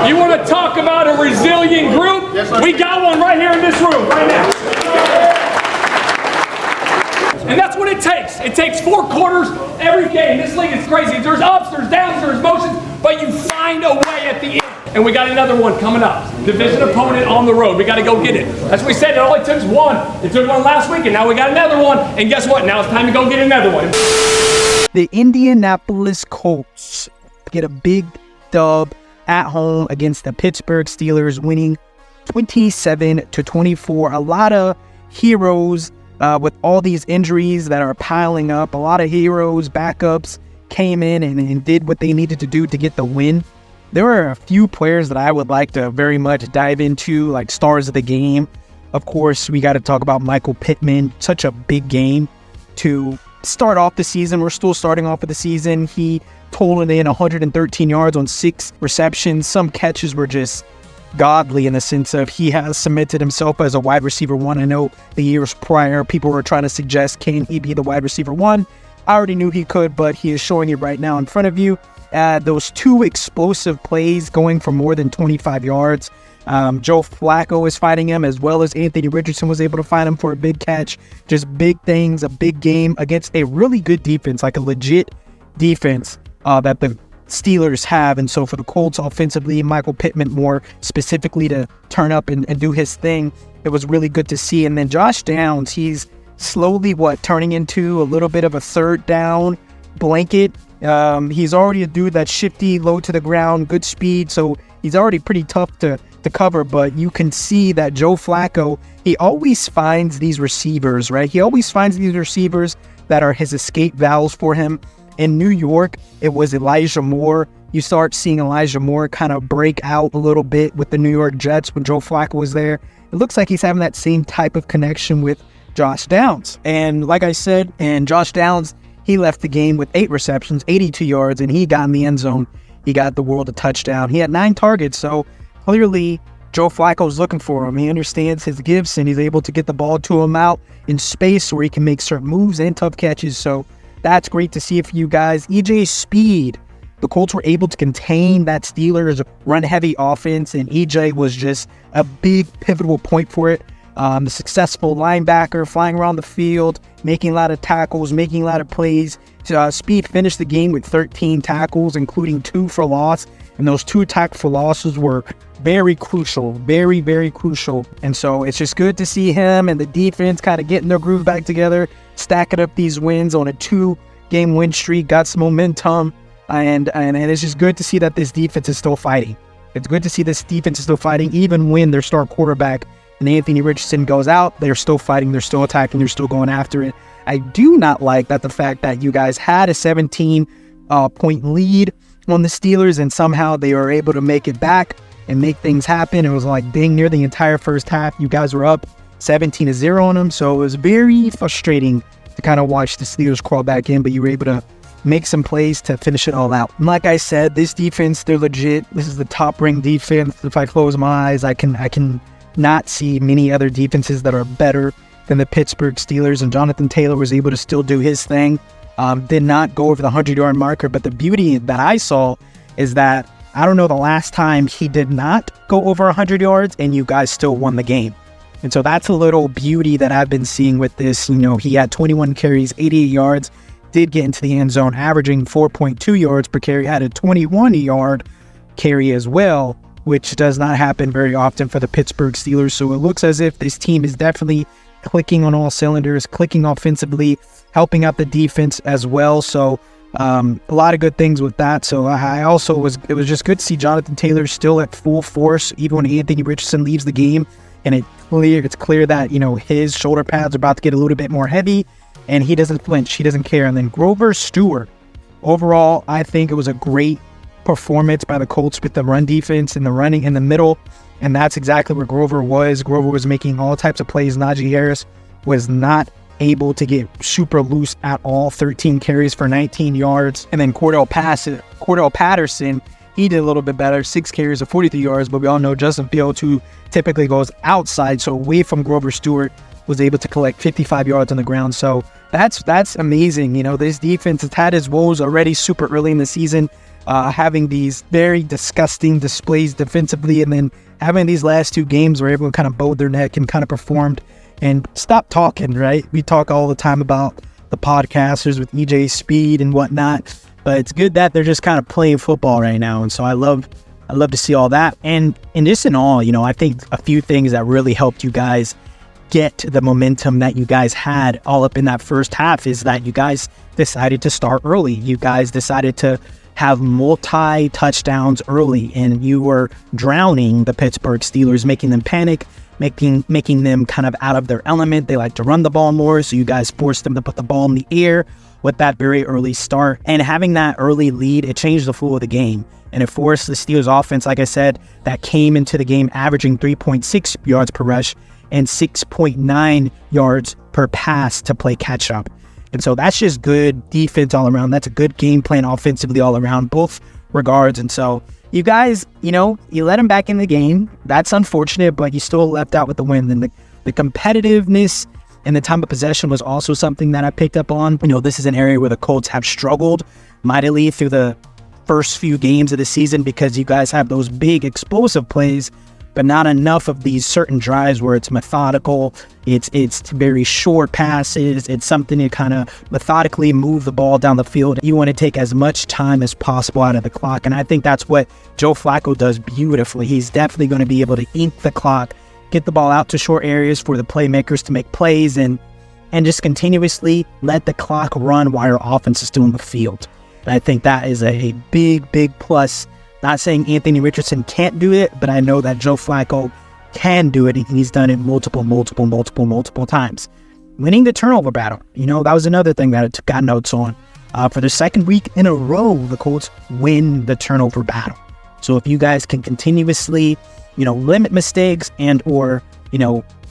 You want to talk about a resilient group? We got one right here in this room, right now. And that's what it takes. It takes 4 quarters every game. This league is crazy. There's ups, there's downs, there's motions, but you find a way at the end. And we got another one coming up. Division opponent on the road. We got to go get it. That's what we said. It only took one. It took one last week, and now we got another one. And guess what? Now it's time to go get another one. The Indianapolis Colts get a big dub at home against the Pittsburgh Steelers, winning 27-24. A lot of heroes with all these injuries that are piling up. A lot of heroes, backups came in and did what they needed to do to get the win. There are a few players that I would like to very much dive into, like stars of the game. Of course, we got to talk about Michael Pittman. Such a big game to start off the season. We're still starting off of the season. He totaled in 113 yards on 6 receptions. Some catches were just godly in the sense of he has cemented himself as a wide receiver 1. I know the years prior, people were trying to suggest, can he be the wide receiver 1? I already knew he could, but he is showing it right now in front of you. Those 2 explosive plays going for more than 25 yards. Joe Flacco is fighting him, as well as Anthony Richardson was able to find him for a big catch. Just big things, a big game against a really good defense, like a legit defense that the Steelers have. And so for the Colts offensively, Michael Pittman more specifically to turn up and do his thing, it was really good to see. And then Josh Downs, he's slowly turning into a little bit of a third down blanket. He's already a dude that's shifty, low to the ground, good speed, so he's already pretty tough to cover. But you can see that Joe Flacco, he always finds these receivers, right? He always finds these receivers that are his escape valves for him. In New York, it was Elijah Moore. You start seeing Elijah Moore kind of break out a little bit with the New York Jets when Joe Flacco was there. It looks like he's having that same type of connection with Josh Downs. And like I said, Josh Downs, he left the game with 8 receptions, 82 yards, and he got in the end zone. He got the world a touchdown. He had 9 targets, so clearly Joe Flacco's looking for him. He understands his gifts, and he's able to get the ball to him out in space where he can make certain moves and tough catches. So that's great to see for you guys. EJ's speed. The Colts were able to contain that Steelers run-heavy offense, and EJ was just a big pivotal point for it. The successful linebacker flying around the field, making a lot of tackles, making a lot of plays. Speed finished the game with 13 tackles, including 2 for loss. And those 2 tackles for losses were very crucial, very, very crucial. And so it's just good to see him and the defense kind of getting their groove back together, stacking up these wins on a 2-game win streak, got some momentum. And it's just good to see that this defense is still fighting. It's good to see this defense is still fighting, even when their star quarterback and Anthony Richardson goes out, they're still fighting, they're still attacking, they're still going after it. I do not like that the fact that you guys had a 17-point lead on the Steelers and somehow they were able to make it back and make things happen. It was like dang near the entire first half. You guys were up 17-0 on them, so it was very frustrating to kind of watch the Steelers crawl back in, but you were able to make some plays to finish it all out. And like I said, this defense, they're legit. This is the top-ranked defense. If I close my eyes, I can not see many other defenses that are better than the Pittsburgh Steelers, and Jonathan Taylor was able to still do his thing. Did not go over the 100-yard marker, but the beauty that I saw is that I don't know the last time he did not go over 100 yards and you guys still won the game. And so that's a little beauty that I've been seeing with this. You know, he had 21 carries, 88 yards, did get into the end zone, averaging 4.2 yards per carry, had a 21-yard carry as well, which does not happen very often for the Pittsburgh Steelers. So it looks as if this team is definitely clicking on all cylinders, clicking offensively, helping out the defense as well. So a lot of good things with that. So it was just good to see Jonathan Taylor still at full force, even when Anthony Richardson leaves the game. And it's clear that, you know, his shoulder pads are about to get a little bit more heavy, and he doesn't flinch, he doesn't care. And then Grover Stewart, overall, I think it was a great performance by the Colts with the run defense and the running in the middle, and that's exactly where Grover was. Grover was making all types of plays. Najee Harris was not able to get super loose at all. 13 carries for 19 yards. And then Cordell Patterson, he did a little bit better, 6 carries of 43 yards, but we all know Justin Fields, who typically goes outside, so away from Grover Stewart, was able to collect 55 yards on the ground. So that's amazing. You know, this defense has had its woes already super early in the season. having these very disgusting displays defensively, and then having these last 2 games where everyone kind of bowed their neck and kind of performed and stopped talking, right? We talk all the time about the podcasters with EJ Speed and whatnot, but it's good that they're just kind of playing football right now. And so I love to see all that. And just in all, I think a few things that really helped you guys get the momentum that you guys had all up in that first half is that you guys decided to start early. You guys decided to have multi-touchdowns early, and you were drowning the Pittsburgh Steelers, making them panic, making them kind of out of their element. They like to run the ball more, so you guys forced them to put the ball in the air with that very early start. And having that early lead, it changed the flow of the game. And it forced the Steelers offense, like I said, that came into the game averaging 3.6 yards per rush and 6.9 yards per pass to play catch up. And so that's just good defense all around. That's a good game plan offensively all around, both regards. And so you guys, you let them back in the game. That's unfortunate, but you still left out with the win. And the competitiveness and the time of possession was also something that I picked up on. This is an area where the Colts have struggled mightily through the first few games of the season because you guys have those big explosive plays, but not enough of these certain drives where it's methodical. It's very short passes. It's something to kind of methodically move the ball down the field. You want to take as much time as possible out of the clock. And I think that's what Joe Flacco does beautifully. He's definitely going to be able to ink the clock, get the ball out to short areas for the playmakers to make plays, and just continuously let the clock run while your offense is still in the field. And I think that is a big, big plus. Not saying Anthony Richardson can't do it, but I know that Joe Flacco can do it, and he's done it multiple times. Winning the turnover battle, that was another thing that I got notes on. For the second week in a row, the Colts win the turnover battle. So if you guys can continuously, limit mistakes and or,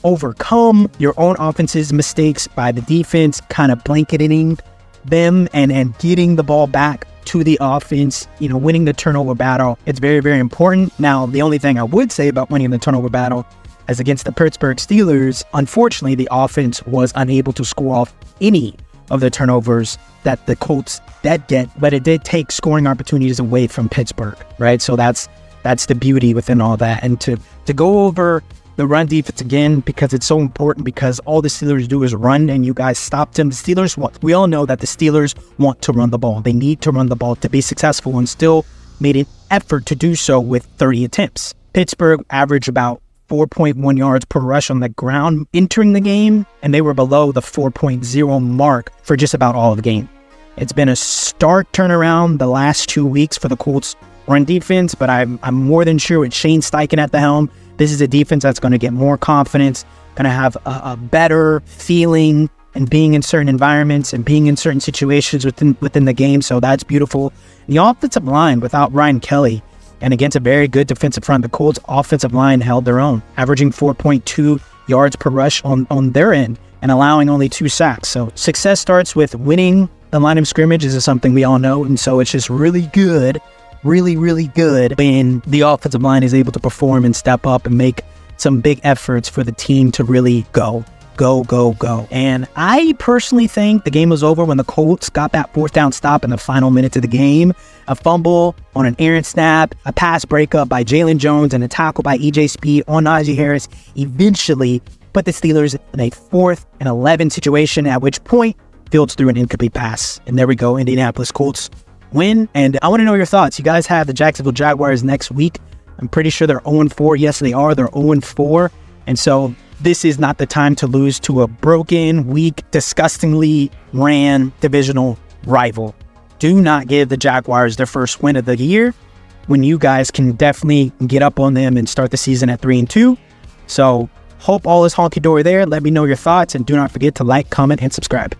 overcome your own offense's mistakes by the defense kind of blanketing them and getting the ball back to the offense, winning the turnover battle, it's very, very important. Now, the only thing I would say about winning the turnover battle is against the Pittsburgh Steelers, unfortunately, the offense was unable to score off any of the turnovers that the Colts did get, but it did take scoring opportunities away from Pittsburgh, right? So that's the beauty within all that. And to go over the run defense again, because it's so important, because all the Steelers do is run, and you guys stopped them. We all know that the Steelers want to run the ball. They need to run the ball to be successful, and still made an effort to do so with 30 attempts. Pittsburgh averaged about 4.1 yards per rush on the ground entering the game, and they were below the 4.0 mark for just about all of the game. It's been a stark turnaround the last 2 weeks for the Colts run defense, but I'm more than sure with Shane Steichen at the helm, this is a defense that's going to get more confidence, going to have a better feeling and being in certain environments and being in certain situations within the game. So that's beautiful. The offensive line without Ryan Kelly and against a very good defensive front, the Colts offensive line held their own, averaging 4.2 yards per rush on their end and allowing only 2 sacks. So success starts with winning the line of scrimmage. This is something we all know. And so it's just really good when the offensive line is able to perform and step up and make some big efforts for the team to really go. And I personally think the game was over when the Colts got that 4th down stop in the final minutes of the game. A fumble on an errant snap, a pass breakup by Jalen Jones, and a tackle by EJ Speed on Najee Harris eventually put the Steelers in a 4th and 11 situation, at which point Fields threw an incomplete pass. And there we go, Indianapolis Colts win. And I want to know your thoughts. You guys have the Jacksonville Jaguars next week. I'm pretty sure they're 0-4. Yes, they are. They're 0-4. And so this is not the time to lose to a broken, weak, disgustingly ran divisional rival. Do not give the Jaguars their first win of the year when you guys can definitely get up on them and start the season at 3-2. So hope all is honky-dory there. Let me know your thoughts, and do not forget to like, comment, and subscribe.